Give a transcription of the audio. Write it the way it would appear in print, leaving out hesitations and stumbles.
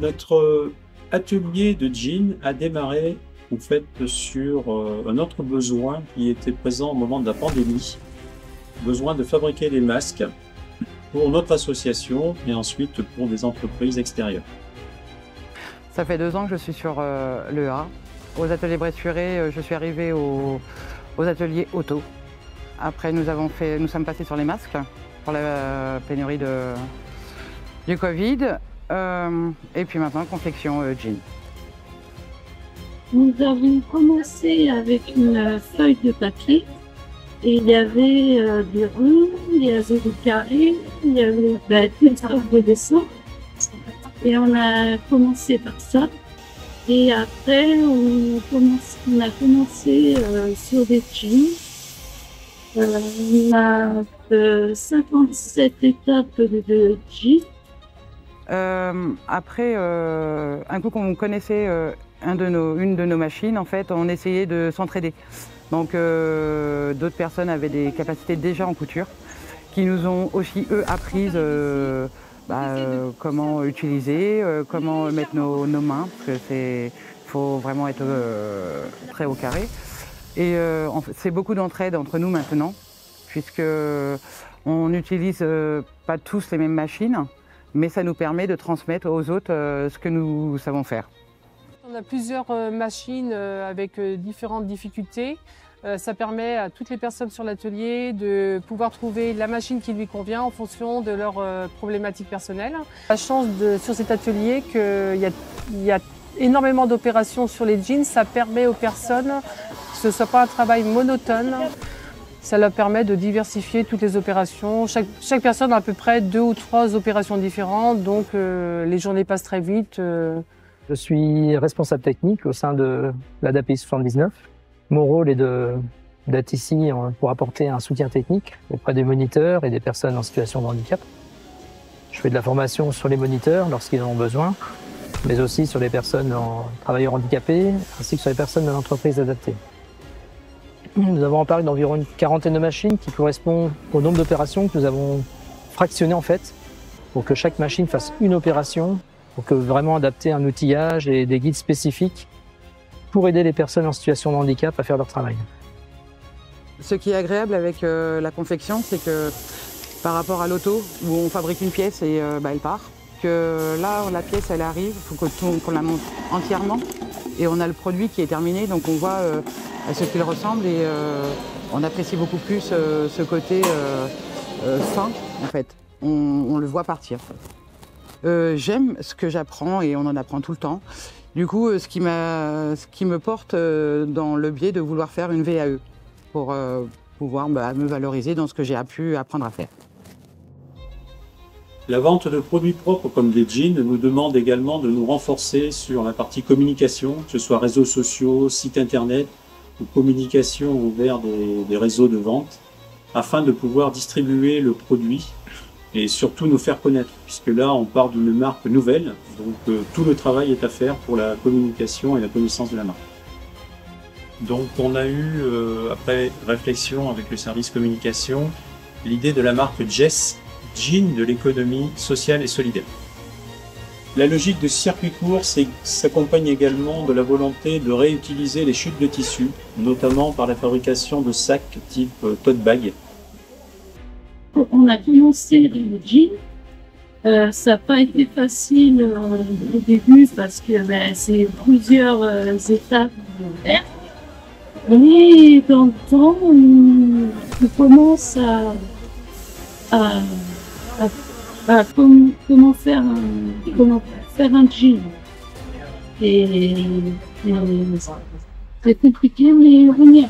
Notre atelier de jean a démarré en fait sur un autre besoin qui était présent au moment de la pandémie, besoin de fabriquer des masques pour notre association et ensuite pour des entreprises extérieures. Ça fait 2 ans que je suis sur le A. Aux ateliers Bressuret, je suis arrivée aux ateliers auto. Après, nous sommes passés sur les masques pour la pénurie du Covid. Et puis maintenant, confection jean. Nous avons commencé avec une feuille de papier et il y avait des ronds, il y avait des carrés, il y avait toutes sortes de dessins. Et on a commencé par ça. Et après, on a commencé sur des jeans. On a 57 étapes de jeans. Après, un coup qu'on connaissait une de nos machines, en fait, on essayait de s'entraider. Donc d'autres personnes avaient des capacités déjà en couture, qui nous ont aussi, eux, apprises comment utiliser, comment mettre nos mains, parce que faut vraiment être très au carré. Et c'est beaucoup d'entraide entre nous maintenant, puisque on n'utilise pas tous les mêmes machines, mais ça nous permet de transmettre aux autres ce que nous savons faire. On a plusieurs machines avec différentes difficultés. Ça permet à toutes les personnes sur l'atelier de pouvoir trouver la machine qui lui convient en fonction de leurs problématiques personnelles. La chance sur cet atelier qu'il y a énormément d'opérations sur les jeans. Ça permet aux personnes que ce ne soit pas un travail monotone. Ça leur permet de diversifier toutes les opérations. Chaque personne a à peu près 2 ou 3 opérations différentes, donc les journées passent très vite. Je suis responsable technique au sein de l'ADAPI 79. Mon rôle est d'être ici pour apporter un soutien technique auprès des moniteurs et des personnes en situation de handicap. Je fais de la formation sur les moniteurs lorsqu'ils en ont besoin, mais aussi sur les personnes travailleurs handicapés, ainsi que sur les personnes de l'entreprise adaptée. Nous avons en parc d'environ une 40aine de machines qui correspond au nombre d'opérations que nous avons fractionnées en fait, pour que chaque machine fasse une opération, pour que vraiment adapter un outillage et des guides spécifiques pour aider les personnes en situation de handicap à faire leur travail. Ce qui est agréable avec la confection, c'est que par rapport à l'auto, où on fabrique une pièce et elle part, que là, la pièce, elle arrive, il faut qu'on la monte entièrement et on a le produit qui est terminé, donc on voit à ce qu'il ressemble et on apprécie beaucoup plus ce côté fin, en fait. On le voit partir. J'aime ce que j'apprends et on en apprend tout le temps. Du coup, ce qui me porte dans le biais de vouloir faire une VAE pour pouvoir me valoriser dans ce que j'ai pu apprendre à faire. La vente de produits propres comme des jeans nous demande également de nous renforcer sur la partie communication, que ce soit réseaux sociaux, site internet ou communication vers des réseaux de vente, afin de pouvoir distribuer le produit et surtout nous faire connaître, puisque là on part d'une marque nouvelle, donc tout le travail est à faire pour la communication et la connaissance de la marque. Donc on a eu, après réflexion avec le service communication, l'idée de la marque Jess, jean de l'économie sociale et solidaire. La logique de circuit court s'accompagne également de la volonté de réutiliser les chutes de tissu, notamment par la fabrication de sacs type tote bag. On a commencé le jean. Ça n'a pas été facile au début parce que c'est plusieurs étapes à faire. Mais dans le temps, on commence comment faire un jean. Et c'est compliqué, mais on y arrive.